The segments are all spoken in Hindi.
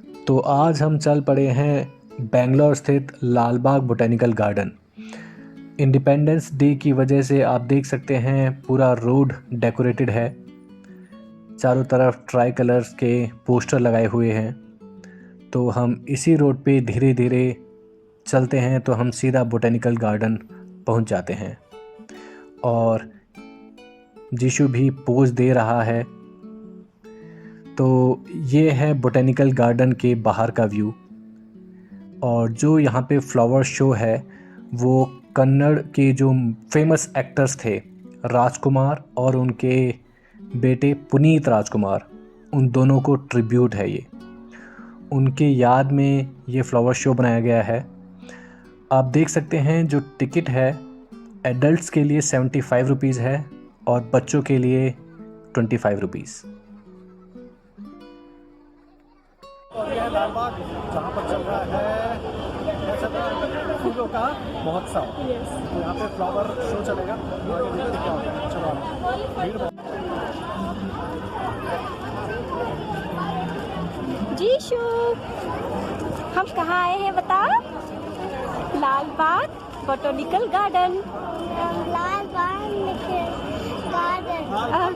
तो आज हम चल पड़े हैं बेंगलोर स्थित लाल बाग बोटेनिकल गार्डन। इंडिपेंडेंस डे की वजह से आप देख सकते हैं पूरा रोड डेकोरेटेड है। चारों तरफ ट्राई कलर्स के पोस्टर लगाए हुए हैं। तो हम इसी रोड पे धीरे धीरे चलते हैं तो हम सीधा बोटेनिकल गार्डन पहुंच जाते हैं। और जीशु भी पोज दे रहा है। तो ये है बोटेनिकल गार्डन के बाहर का व्यू। और जो यहाँ पे फ्लावर शो है वो कन्नड़ के जो फेमस एक्टर्स थे राजकुमार और उनके बेटे पुनीत राजकुमार, उन दोनों को ट्रिब्यूट है ये। उनके याद में ये फ्लावर शो बनाया गया है। आप देख सकते हैं जो टिकट है एडल्ट्स के लिए 75 रुपीज़ है और बच्चों के लिए 25 रुपीज़। और यह लाल बाग जहाँ पर चल रहा है फूलों का महोत्सव। तो यहाँ पे फ्लावर शो चलेगा। आगे देखते क्या होता है। चलो भीड़ बहुत। जीशु, हम कहाँ आए हैं बता? लाल बाग बोटेनिकल गार्डन। लाल बाग गार्डन।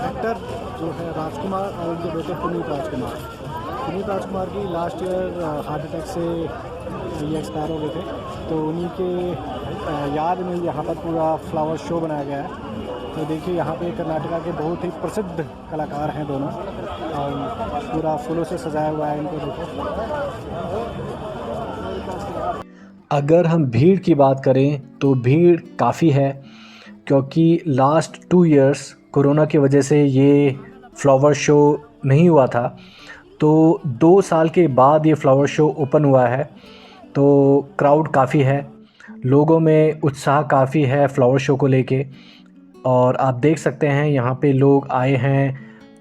एक्टर जो है राजकुमार और उनके बेटे पुनीत राजकुमार की लास्ट ईयर हार्ट अटैक से ये एक्सपायर हो गए थे। तो उन्हीं के याद में यहाँ पर पूरा फ्लावर शो बनाया गया है। तो देखिए यहाँ पे कर्नाटका के बहुत ही प्रसिद्ध कलाकार हैं दोनों, और पूरा फूलों से सजाया हुआ है इनको। देखो, अगर हम भीड़ की बात करें तो भीड़ काफ़ी है, क्योंकि लास्ट 2 इयर्स कोरोना की वजह से ये फ्लावर शो नहीं हुआ था। तो 2 साल के बाद ये फ्लावर शो ओपन हुआ है। तो क्राउड काफ़ी है, लोगों में उत्साह काफ़ी है फ्लावर शो को लेके। और आप देख सकते हैं यहाँ पे लोग आए हैं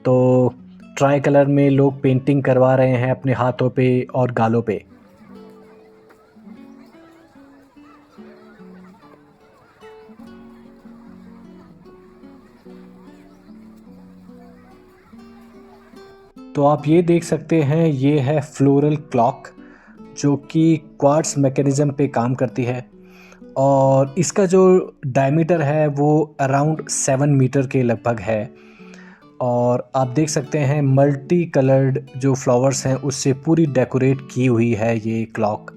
तो ट्राई कलर में लोग पेंटिंग करवा रहे हैं अपने हाथों पे और गालों पे। तो आप ये देख सकते हैं ये है फ्लोरल क्लॉक, जो कि क्वार्ट्ज मैकेनिज़्म पे काम करती है। और इसका जो डायमीटर है वो अराउंड 7 मीटर के लगभग है। और आप देख सकते हैं मल्टी कलर्ड जो फ्लावर्स हैं उससे पूरी डेकोरेट की हुई है ये क्लॉक।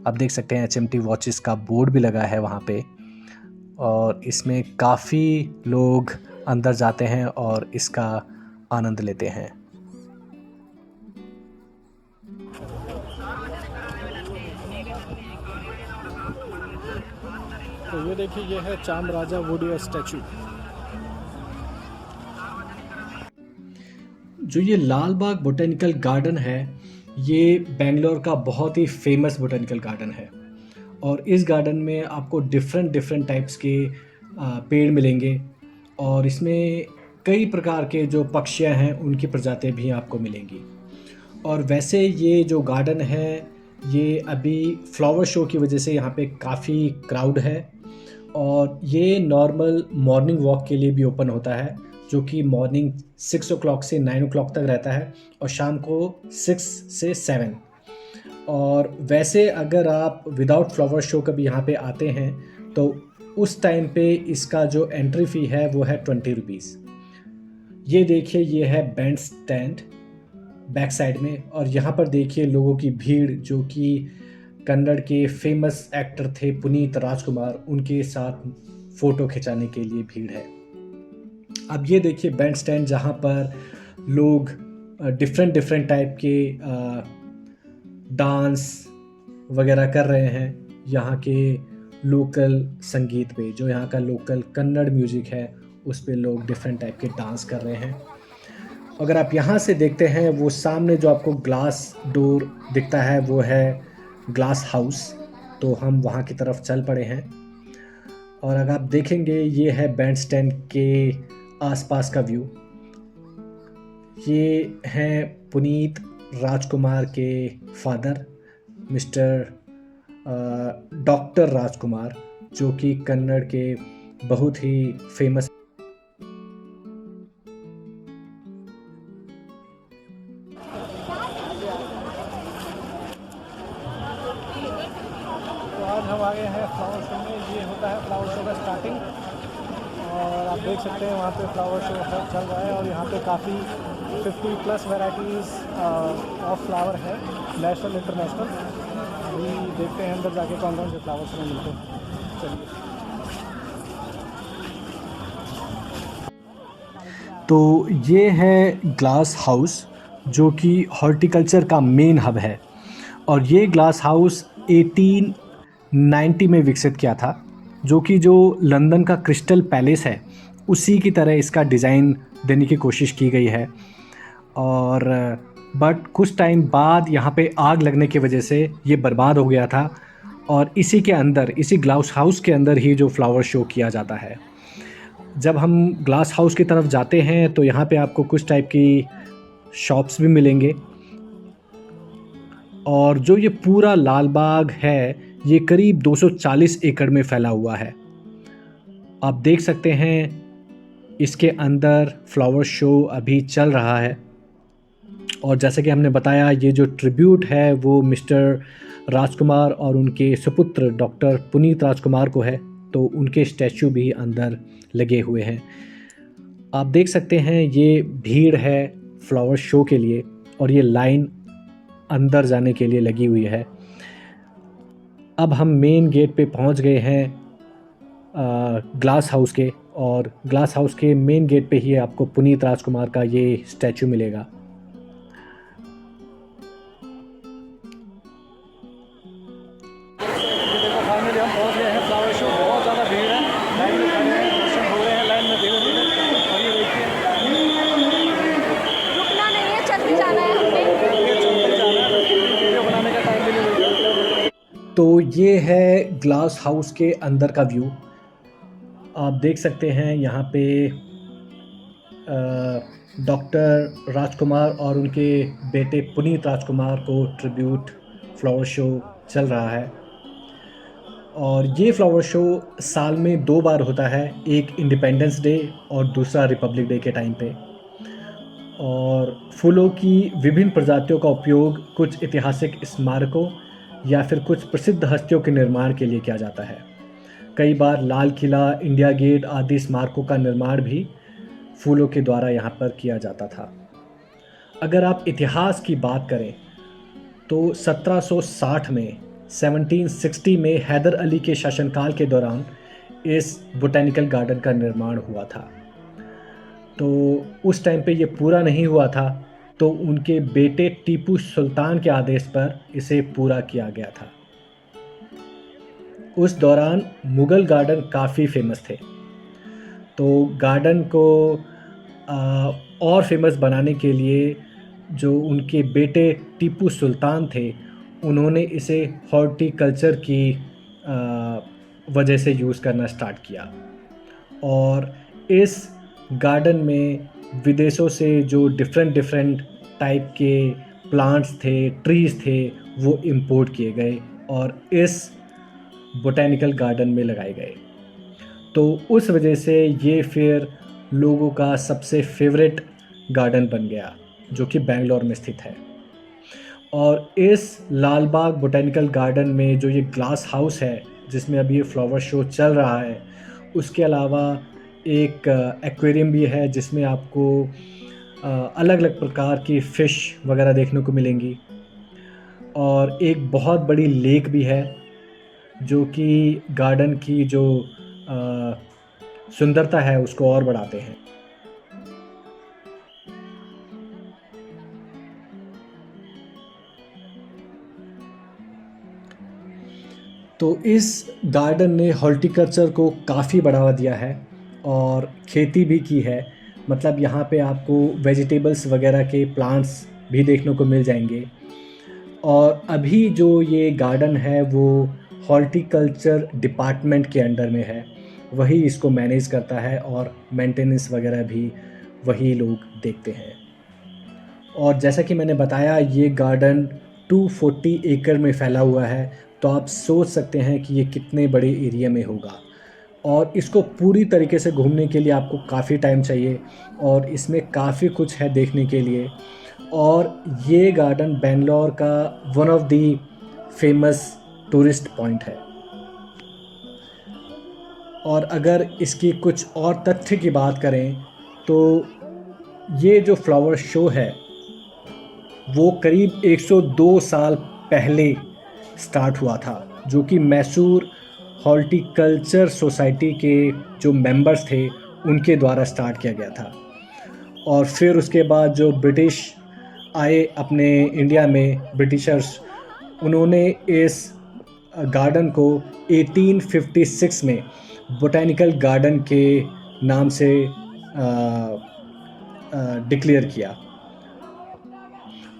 आप देख सकते हैं HMT वॉचेस का बोर्ड भी लगा है वहाँ पे। और इसमें काफ़ी लोग अंदर जाते हैं और इसका आनंद लेते हैं। तो ये देखिए, ये है चांद राजा वुडी स्टैचू। जो ये लाल बाग बोटेनिकल गार्डन है ये बेंगलोर का बहुत ही फेमस बोटेनिकल गार्डन है। और इस गार्डन में आपको डिफरेंट टाइप्स के पेड़ मिलेंगे। और इसमें कई प्रकार के जो पक्षियाँ हैं उनकी प्रजातियाँ भी आपको मिलेंगी। और वैसे ये जो गार्डन है ये अभी फ्लावर शो की वजह से यहाँ पे काफ़ी क्राउड है। और ये नॉर्मल मॉर्निंग वॉक के लिए भी ओपन होता है, जो कि मॉर्निंग 6 o'clock से 9 o'clock तक रहता है और शाम को 6 से 7। और वैसे अगर आप विदाउट फ्लावर शो कभी यहाँ पे आते हैं तो उस टाइम पे इसका जो एंट्री फ़ी है वो है 20 रुपीज़। ये देखिए, ये है बैंड स्टैंड बैक साइड में। और यहाँ पर देखिए लोगों की भीड़, जो कि कन्नड़ के फेमस एक्टर थे पुनीत राजकुमार, उनके साथ फ़ोटो खिंचाने के लिए भीड़ है। अब ये देखिए बैंड स्टैंड, जहाँ पर लोग डिफरेंट टाइप के डांस वगैरह कर रहे हैं यहाँ के लोकल संगीत पे। जो यहाँ का लोकल कन्नड़ म्यूज़िक है उस पे लोग डिफरेंट टाइप के डांस कर रहे हैं। अगर आप यहाँ से देखते हैं वो सामने जो आपको ग्लास डोर दिखता है वो है ग्लास हाउस। तो हम वहाँ की तरफ चल पड़े हैं। और अगर आप देखेंगे ये है बैंड स्टैंड के आसपास का व्यू। ये हैं पुनीत राजकुमार के फादर मिस्टर डॉक्टर राजकुमार, जो कि कन्नड़ के बहुत ही फेमस। तो आज हम आ गए हैं फ्लावर शो में। ये होता है फ्लावर शो का स्टार्टिंग, और आप देख सकते हैं वहाँ पे फ्लावर शो चल रहा है, और यहाँ पे काफ़ी 50+ वैराइटीज़ ऑफ फ्लावर है, नेशनल इंटरनेशनल। अभी देखते हैं अंदर जाके कौन कौन से फ्लावर्स में मिलते हैं। चलिए। तो ये है ग्लास हाउस, जो कि हॉर्टिकल्चर का मेन हब है, और ये ग्लास हाउस 1890 में विकसित किया था, जो कि जो लंदन का क्रिस्टल पैलेस है उसी की तरह इसका डिज़ाइन देने की कोशिश की गई है। और बट कुछ टाइम बाद यहाँ पे आग लगने की वजह से ये बर्बाद हो गया था, और इसी के अंदर, इसी ग्लास हाउस के अंदर ही जो फ्लावर शो किया जाता है। जब हम ग्लास हाउस की तरफ जाते हैं तो यहाँ पे आपको कुछ टाइप की शॉप्स भी मिलेंगे, और जो ये पूरा लाल बाग है ये करीब 240 एकड़ में फैला हुआ है। आप देख सकते हैं इसके अंदर फ्लावर शो अभी चल रहा है, और जैसे कि हमने बताया ये जो ट्रिब्यूट है वो मिस्टर राजकुमार और उनके सुपुत्र डॉक्टर पुनीत राजकुमार को है, तो उनके स्टैचू भी अंदर लगे हुए हैं। आप देख सकते हैं ये भीड़ है फ्लावर शो के लिए, और ये लाइन अंदर जाने के लिए लगी हुई है। अब हम मेन गेट पे पहुंच गए हैं ग्लास हाउस के, और ग्लास हाउस के मेन गेट पे ही आपको पुनीत राजकुमार का ये स्टैचू मिलेगा। फाइनली हम पहुंच गए हैं फ्लावर शो। बहुत ज़्यादा भीड़ है, लाइन में खड़े हैं, दर्शन हो रहे हैं लाइन में धीरे धीरे। और ये देखिए, रुकना नहीं है, चलते जाना है हमने। ये चलते जा रहा है, वीडियो बनाने का टाइम भी नहीं मिलता। तो ये है ग्लास हाउस के अंदर का व्यू। आप देख सकते हैं यहाँ पे डॉक्टर राजकुमार और उनके बेटे पुनीत राजकुमार को ट्रिब्यूट फ्लावर शो चल रहा है, और ये फ्लावर शो साल में 2 बार होता है, एक इंडिपेंडेंस डे और दूसरा रिपब्लिक डे के टाइम पे। और फूलों की विभिन्न प्रजातियों का उपयोग कुछ ऐतिहासिक स्मारकों या फिर कुछ प्रसिद्ध हस्तियों के निर्माण के लिए किया जाता है। कई बार लाल किला, इंडिया गेट आदि स्मारकों का निर्माण भी फूलों के द्वारा यहाँ पर किया जाता था। अगर आप इतिहास की बात करें तो 1760 में 1760 में हैदर अली के शासनकाल के दौरान इस बोटैनिकल गार्डन का निर्माण हुआ था। तो उस टाइम पे ये पूरा नहीं हुआ था, तो उनके बेटे टीपू सुल्तान के आदेश पर इसे पूरा किया गया था। उस दौरान मुग़ल गार्डन काफ़ी फेमस थे, तो गार्डन को और फेमस बनाने के लिए जो उनके बेटे टीपू सुल्तान थे उन्होंने इसे हॉर्टिकल्चर की वजह से यूज़ करना स्टार्ट किया, और इस गार्डन में विदेशों से जो डिफरेंट टाइप के प्लांट्स थे, ट्रीज़ थे, वो इंपोर्ट किए गए और इस बोटैनिकल गार्डन में लगाए गए। तो उस वजह से ये फिर लोगों का सबसे फेवरेट गार्डन बन गया, जो कि बेंगलोर में स्थित है। और इस लाल बाग बोटैनिकल गार्डन में जो ये ग्लास हाउस है जिसमें अभी ये फ्लावर शो चल रहा है, उसके अलावा एक एक्वेरियम भी है जिसमें आपको अलग अलग प्रकार की फ़िश वगैरह देखने को मिलेंगी, और एक बहुत बड़ी लेक भी है जो कि गार्डन की जो सुंदरता है उसको और बढ़ाते हैं। तो इस गार्डन ने हॉर्टिकल्चर को काफ़ी बढ़ावा दिया है और खेती भी की है। मतलब यहाँ पे आपको वेजिटेबल्स वगैरह के प्लांट्स भी देखने को मिल जाएंगे। और अभी जो ये गार्डन है वो हॉर्टिकल्चर डिपार्टमेंट के अंडर में है, वही इसको मैनेज करता है और मेंटेनेंस वगैरह भी वही लोग देखते हैं। और जैसा कि मैंने बताया ये गार्डन 240 एकड़ में फैला हुआ है, तो आप सोच सकते हैं कि ये कितने बड़े एरिया में होगा। और इसको पूरी तरीके से घूमने के लिए आपको काफ़ी टाइम चाहिए और इसमें काफ़ी कुछ है देखने के लिए। और ये गार्डन बेंगलोर का one of the famous tourist point है। और अगर इसकी कुछ और तथ्य की बात करें तो ये जो फ्लावर शो है वो करीब 102 साल पहले स्टार्ट हुआ था, जो कि मैसूर हॉर्टिकल्चर सोसाइटी के जो मेंबर्स थे उनके द्वारा स्टार्ट किया गया था। और फिर उसके बाद जो ब्रिटिश आए अपने इंडिया में, ब्रिटिशर्स, उन्होंने इस गार्डन को 1856 में बोटैनिकल गार्डन के नाम से डिक्लेयर किया।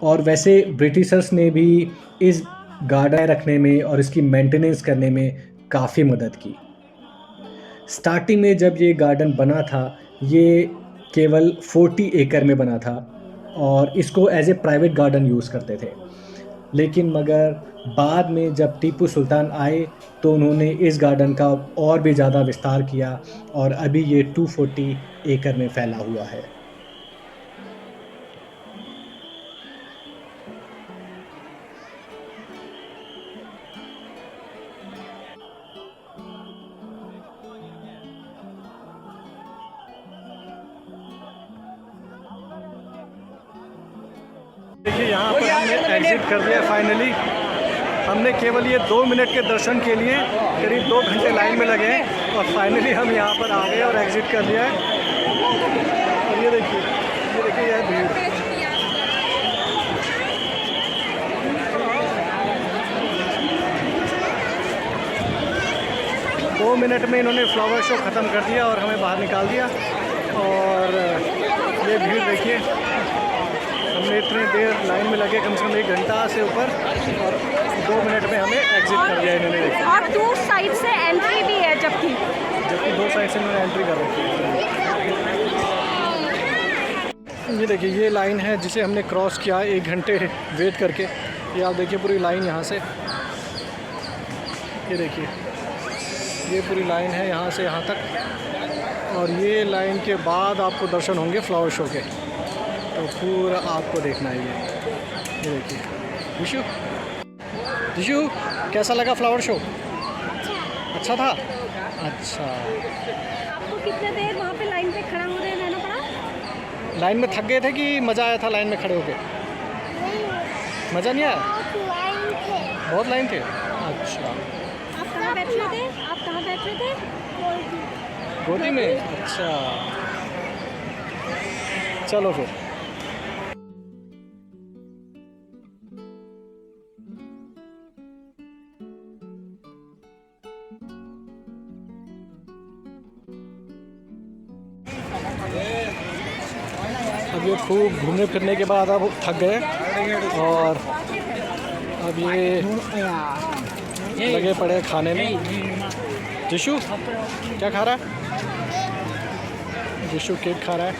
और वैसे ब्रिटिशर्स ने भी इस गार्डन रखने में और इसकी मेंटेनेंस करने में काफ़ी मदद की। स्टार्टिंग में जब ये गार्डन बना था ये केवल 40 एकड़ में बना था और इसको as a private garden use करते थे। लेकिन मगर बाद में जब टीपू सुल्तान आए तो उन्होंने इस गार्डन का और भी ज़्यादा विस्तार किया और अभी ये 240 एकड़ में फैला हुआ है। देखिए यहाँ पर हमने एग्ज़िट कर दिया फाइनली। हमने केवल ये 2 मिनट के दर्शन के लिए करीब 2 घंटे लाइन में लगे हैं और फाइनली हम यहाँ पर आ गए और एग्ज़िट कर दिया है। और ये देखिए यह भीड़। 2 मिनट में इन्होंने फ्लावर शो ख़त्म कर दिया और हमें बाहर निकाल दिया। और ये भीड़ देखिए, हमने इतनी देर लाइन में लगे, कम से कम 1 घंटा से ऊपर, और 2 मिनट में हमें एग्जिट कर दिया इन्होंने। देखिए और 2 साइड से एंट्री भी है, जबकि 2 साइड से इन्होंने एंट्री कर रखी है। ये देखिए ये लाइन है जिसे हमने क्रॉस किया 1 घंटे वेट करके। ये आप देखिए पूरी लाइन यहाँ से, ये देखिए ये पूरी लाइन है यहाँ से यहाँ तक। और ये लाइन के बाद आपको दर्शन होंगे फ्लावर शो के, तो पूरा आपको देखना है ये देखिए। दिशु कैसा लगा फ्लावर शो? अच्छा था। अच्छा, आपको कितने देर वहाँ पे लाइन पे खड़ा हो रहना पड़ा? लाइन में थक गए थे कि मज़ा आया था लाइन में खड़े होके? मज़ा नहीं आया? बहुत लाइन थे। अच्छा, आप कहाँ बैठ रहे थे? आप कहाँ बैठ रहे थे? गोदी में। अच्छा, चलो फिर। अब ये खूब घूमने फिरने के बाद अब थक गए और अब ये लगे पड़े खाने में। जिशु क्या खा रहा है? जिशु केक खा रहा है।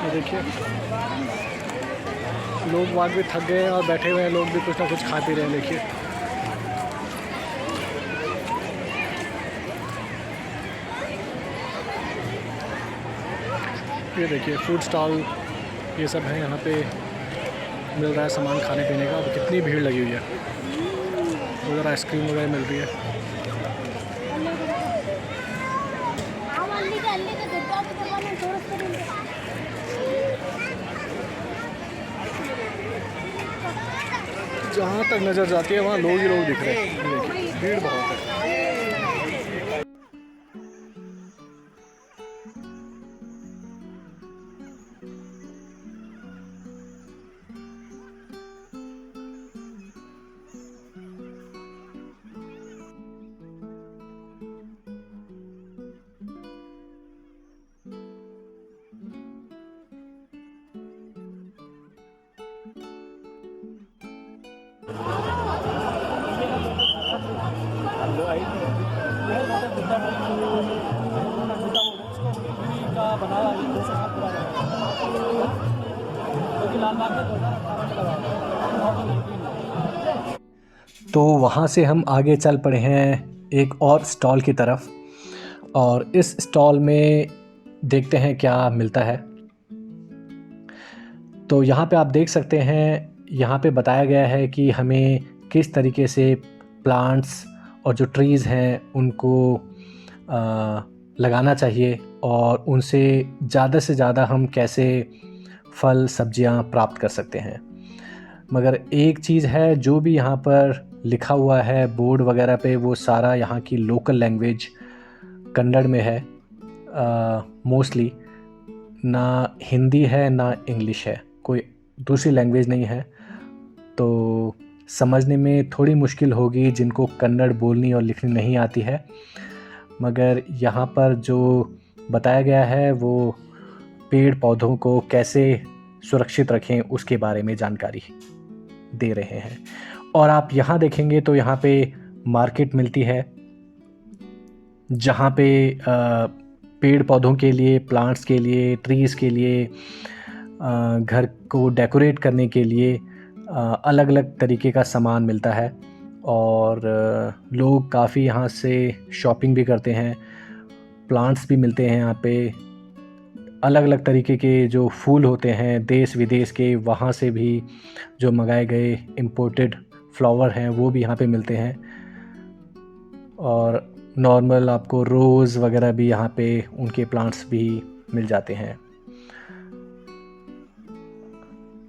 ये देखिए लोग वाग भी थक गए और बैठे हुए हैं, लोग भी कुछ ना कुछ खा पी रहे हैं। देखिए ये देखिए फूड स्टॉल ये सब है, यहाँ पे मिल रहा है सामान खाने पीने का। अब कितनी भीड़ लगी हुई है। उधर आइसक्रीम वगैरह मिल रही है। जहाँ तक नज़र जाती है वहाँ लोग ही लोग दिख रहे हैं। देखिए भीड़ बहुत है। तो वहाँ से हम आगे चल पड़े हैं एक और स्टॉल की तरफ, और इस स्टॉल में देखते हैं क्या मिलता है। तो यहाँ पे आप देख सकते हैं, यहाँ पे बताया गया है कि हमें किस तरीके से प्लांट्स और जो ट्रीज़ हैं उनको लगाना चाहिए और उनसे ज़्यादा से ज़्यादा हम कैसे फल सब्जियाँ प्राप्त कर सकते हैं। मगर एक चीज़ है, जो भी यहाँ पर लिखा हुआ है बोर्ड वगैरह पे, वो सारा यहाँ की लोकल लैंग्वेज कन्नड़ में है मोस्टली। ना हिंदी है ना इंग्लिश है, कोई दूसरी लैंग्वेज नहीं है, तो समझने में थोड़ी मुश्किल होगी जिनको कन्नड़ बोलनी और लिखनी नहीं आती है। मगर यहाँ पर जो बताया गया है वो पेड़ पौधों को कैसे सुरक्षित रखें उसके बारे में जानकारी दे रहे हैं। और आप यहाँ देखेंगे तो यहाँ पे मार्केट मिलती है, जहाँ पे पेड़ पौधों के लिए, प्लांट्स के लिए, ट्रीज़ के लिए, घर को डेकोरेट करने के लिए अलग अलग तरीके का सामान मिलता है। और लोग काफ़ी यहाँ से शॉपिंग भी करते हैं। प्लांट्स भी मिलते हैं यहाँ पे, अलग अलग तरीके के जो फूल होते हैं देश विदेश के, वहाँ से भी जो मंगाए गए इम्पोर्टेड फ्लावर हैं वो भी यहाँ पे मिलते हैं। और नॉर्मल आपको रोज़ वगैरह भी यहाँ पे उनके प्लांट्स भी मिल जाते हैं।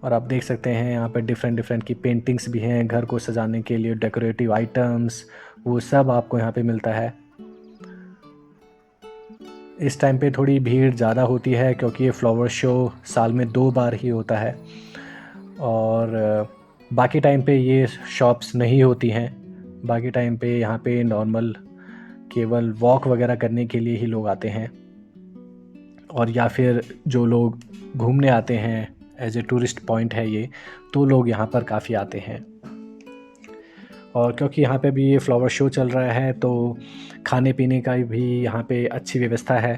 और आप देख सकते हैं यहाँ पे डिफरेंट की पेंटिंग्स भी हैं, घर को सजाने के लिए डेकोरेटिव आइटम्स, वो सब आपको यहाँ पे मिलता है। इस टाइम पे थोड़ी भीड़ ज़्यादा होती है क्योंकि ये फ्लावर शो साल में 2 बार ही होता है और बाकी टाइम पे ये शॉप्स नहीं होती हैं। बाकी टाइम पे यहाँ पे नॉर्मल केवल वॉक वगैरह करने के लिए ही लोग आते हैं, और या फिर जो लोग घूमने आते हैं, एज ए टूरिस्ट पॉइंट है ये, तो लोग यहाँ पर काफ़ी आते हैं। और क्योंकि यहाँ पे भी ये फ्लावर शो चल रहा है तो खाने पीने का भी यहाँ पे अच्छी व्यवस्था है।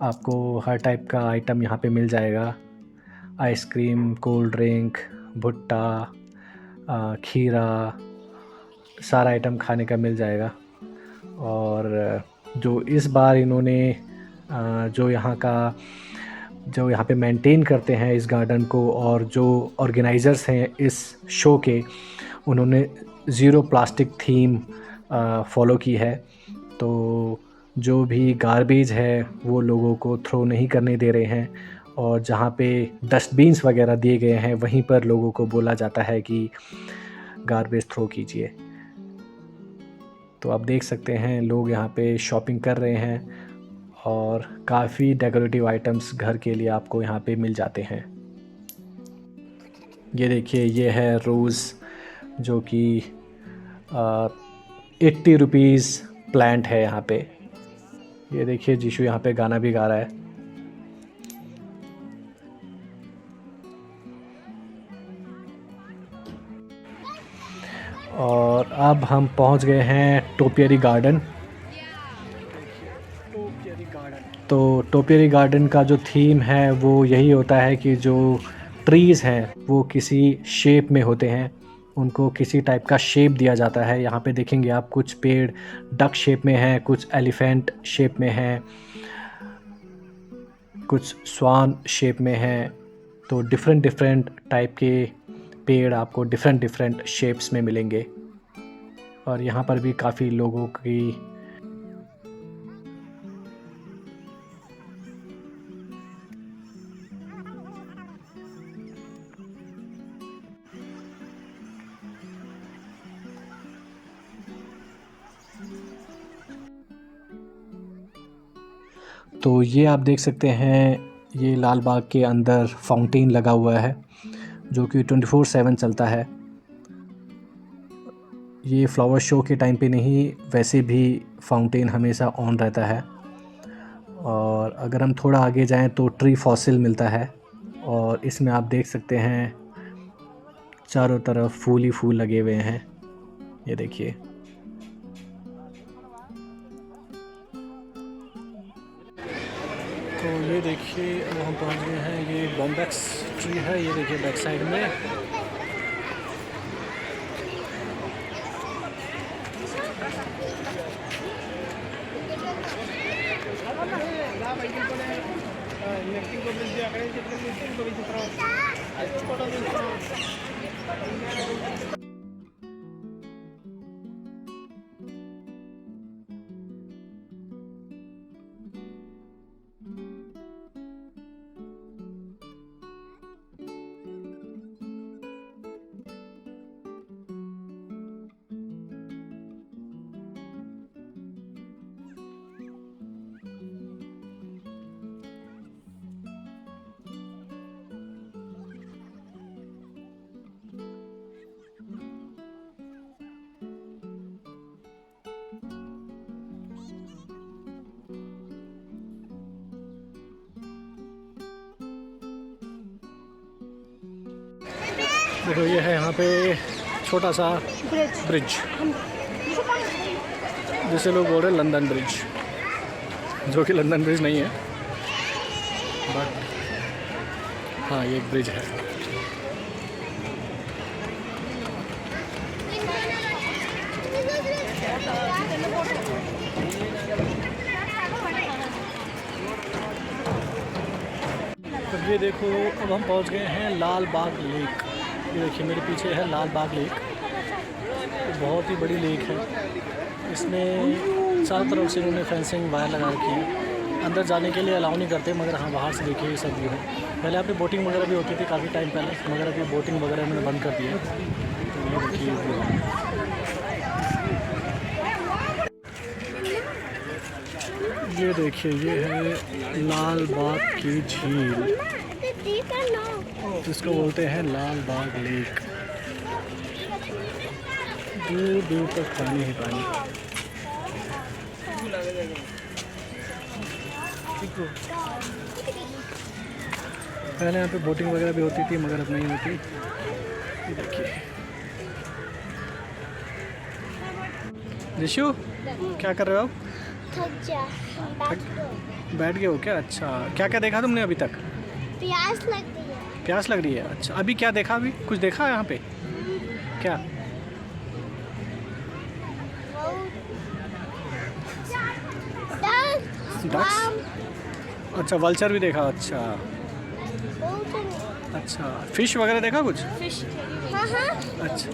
आपको हर टाइप का आइटम यहाँ पे मिल जाएगा, आइसक्रीम, कोल्ड ड्रिंक, भुट्टा, खीरा, सारा आइटम खाने का मिल जाएगा। और जो इस बार इन्होंने जो यहाँ पे मेंटेन करते हैं इस गार्डन को, और जो ऑर्गेनाइज़र्स हैं इस शो के, उन्होंने ज़ीरो प्लास्टिक थीम फॉलो की है। तो जो भी गार्बेज है वो लोगों को थ्रो नहीं करने दे रहे हैं, और जहाँ पे डस्टबिन्स वगैरह दिए गए हैं वहीं पर लोगों को बोला जाता है कि गार्बेज थ्रो कीजिए। तो आप देख सकते हैं लोग यहाँ पे शॉपिंग कर रहे हैं और काफ़ी डेकोरेटिव आइटम्स घर के लिए आपको यहाँ पे मिल जाते हैं। ये देखिए, ये है रोज़ जो कि 80 रुपीज़ प्लांट है यहाँ पे। ये देखिए जीशु यहाँ पे गाना भी गा रहा है। और अब हम पहुँच गए हैं टोपियरी गार्डन। तो टोपियरी गार्डन का जो थीम है वो यही होता है कि जो ट्रीज़ हैं वो किसी शेप में होते हैं, उनको किसी टाइप का शेप दिया जाता है। यहाँ पे देखेंगे आप, कुछ पेड़ डक शेप में हैं, कुछ एलिफेंट शेप में हैं, कुछ स्वान शेप में हैं। तो डिफरेंट टाइप के पेड़ आपको डिफरेंट शेप्स में मिलेंगे। और यहाँ पर भी काफ़ी लोगों की तो ये आप देख सकते हैं, ये लाल बाग के अंदर फाउंटेन लगा हुआ है जो कि 24/7 चलता है। ये फ्लावर शो के टाइम पे नहीं, वैसे भी फाउंटेन हमेशा ऑन रहता है। और अगर हम थोड़ा आगे जाएं तो ट्री फॉसिल मिलता है, और इसमें आप देख सकते हैं चारों तरफ फूल ही फूल लगे हुए हैं। ये देखिए, तो ये देखिए अब हम पहुंच गए हैं, ये बॉम्बैक्स ट्री है। ये देखिए बैक साइड में। देखो ये है यहाँ पे छोटा सा ब्रिज, जिसे लोग बोल रहे हैं लंदन ब्रिज, जो कि लंदन ब्रिज नहीं है, बट हाँ ये एक ब्रिज है। तो ये देखो अब हम पहुँच गए हैं लाल बाग लेक। ये देखिए मेरे पीछे है लाल बाग लेक, तो बहुत ही बड़ी लेक है। इसमें चारों तरफ से इन्होंने फेंसिंग वायर लगा रखी है। अंदर जाने के लिए अलाउ नहीं करते, मगर हाँ बाहर से देखिए ये सब व्यू है। पहले यहाँ पे बोटिंग वगैरह भी होती थी काफ़ी टाइम पहले, मगर अभी बोटिंग वगैरह इन्होंने बंद कर दिया। तो ये देखिए व्यू है। ये देखिए ये है लाल बाग की झील, जिसको बोलते हैं लाल बाग लेक। दूर दूर तक पानी ही पानी। पहले यहाँ पे बोटिंग वगैरह भी होती थी, मगर अब नहीं होती। ये देखिए ऋषु क्या कर रहे हो आप? बैठ गए हो क्या? अच्छा, क्या क्या देखा तुमने अभी तक? प्यास लग रही है। प्यास लग रही है? अच्छा, अभी क्या देखा? अभी कुछ देखा यहाँ पे? क्या? डक्स? अच्छा, वल्चर भी देखा। अच्छा अच्छा, फिश वगैरह देखा कुछ? फिश हाँ हाँ। अच्छा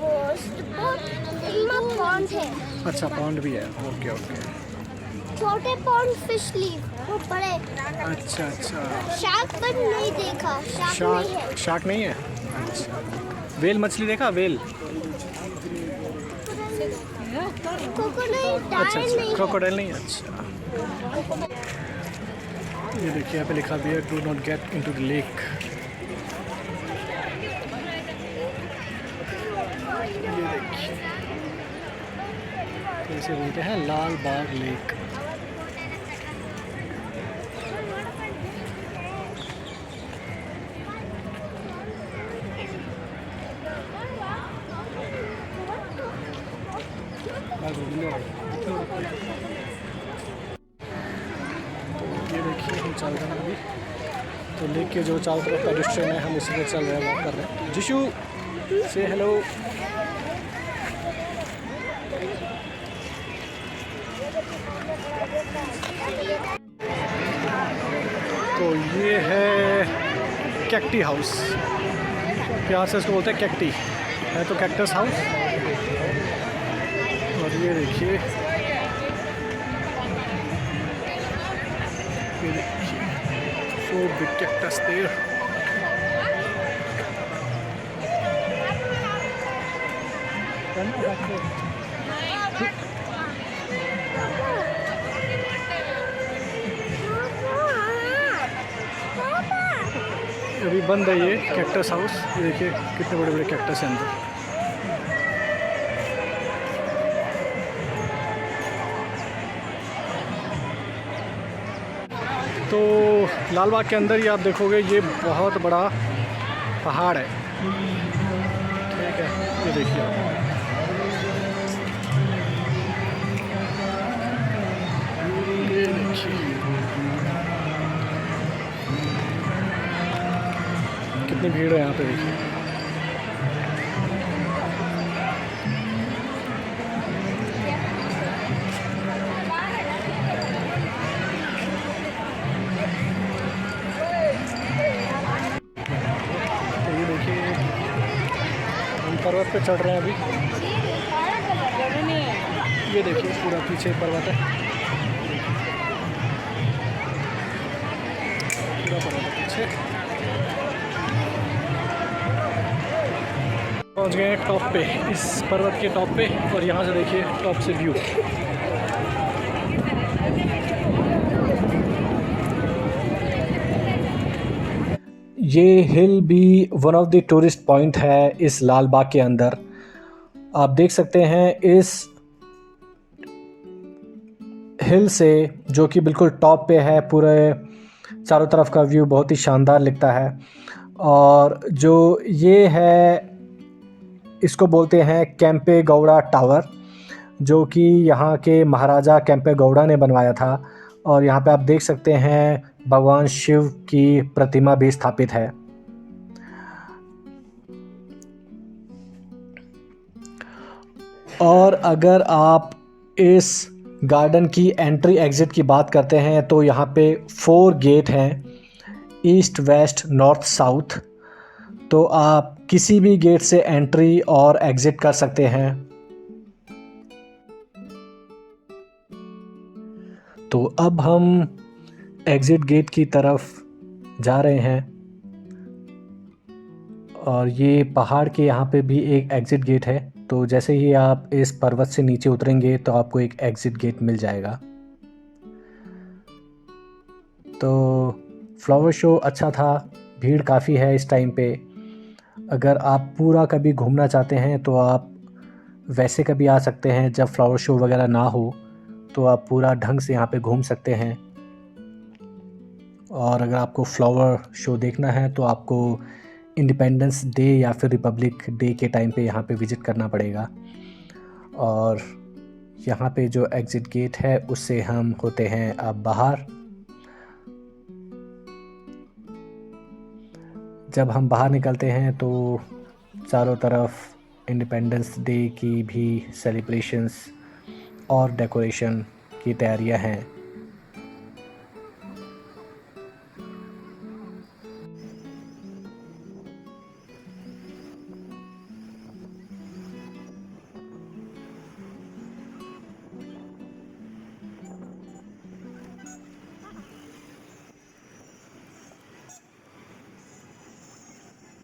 पॉन्ड है। अच्छा, पॉन्ड भी है। Okay okay. छोटे पॉन्ड फिश लीव वो बड़े। अच्छा अच्छा। शार्क पर नहीं देखा। शार्क नहीं है। शार्क नहीं है? अच्छा, वेल मछली देखा? वेल? क्रोकोडाइल अच्छा अच्छा, नहीं है। क्रोकोडाइल नहीं? अच्छा। ये देखिए यहाँ पे लिखा भी है do not get into the lake. ये देखिए इसे बोलते हैं लाल बाग लेक। ये देखिए हम चल रहे हैं अभी, तो लेक के जो चारों तरफ का दृश्य है हम इसी पे चल रहे हैं, वॉक कर रहे हैं। जिशु से हेलो। तो ये है कैक्टी हाउस, प्यार से इसको बोलते हैं कैक्टी, है तो कैक्टस हाउस। और ये देखिए so big cactus there. अभी बंद है ये कैक्टस हाउस। ये देखिए कितने बड़े बड़े कैक्टस हैं अंदर। तो लाल बाग के अंदर ही आप देखोगे ये बहुत बड़ा पहाड़ है, ठीक है। ये देखिए आप, ये देखिए कितनी भीड़ है यहाँ पे। देखिए पर्वत पे चढ़ रहे हैं अभी। ये देखिए पूरा पीछे पर्वत है, पूरा पर्वत है पीछे। पहुंच गए हैं टॉप पे, इस पर्वत के टॉप पे, और यहाँ से देखिए टॉप से व्यू। ये हिल भी one of the tourist point है इस लाल बाग के अंदर। आप देख सकते हैं इस हिल से, जो कि बिल्कुल टॉप पे है, पूरे चारों तरफ का व्यू बहुत ही शानदार लगता है। और जो ये है, इसको बोलते हैं केम्पे गौड़ा टावर, जो कि यहाँ के महाराजा केम्पे गौड़ा ने बनवाया था। और यहाँ पे आप देख सकते हैं भगवान शिव की प्रतिमा भी स्थापित है। और अगर आप इस गार्डन की एंट्री एग्ज़िट की बात करते हैं तो यहाँ पे 4 गेट हैं, ईस्ट, वेस्ट, नॉर्थ, साउथ। तो आप किसी भी गेट से एंट्री और एग्ज़िट कर सकते हैं। तो अब हम एग्ज़िट गेट की तरफ जा रहे हैं, और ये पहाड़ के यहाँ पे भी एक एग्ज़िट गेट है। तो जैसे ही आप इस पर्वत से नीचे उतरेंगे तो आपको एक एग्ज़िट गेट मिल जाएगा। तो फ्लावर शो अच्छा था, भीड़ काफ़ी है इस टाइम पे। अगर आप पूरा कभी घूमना चाहते हैं तो आप वैसे कभी आ सकते हैं जब फ्लावर शो वगैरह ना हो, तो आप पूरा ढंग से यहाँ पे घूम सकते हैं। और अगर आपको फ्लावर शो देखना है तो आपको इंडिपेंडेंस डे या फिर रिपब्लिक डे के टाइम पे यहाँ पे विज़िट करना पड़ेगा। और यहाँ पे जो एग्ज़िट गेट है उससे हम होते हैं अब बाहर। जब हम बाहर निकलते हैं तो चारों तरफ इंडिपेंडेंस डे की भी सेलिब्रेशंस और डेकोरेशन की तैयारियां हैं।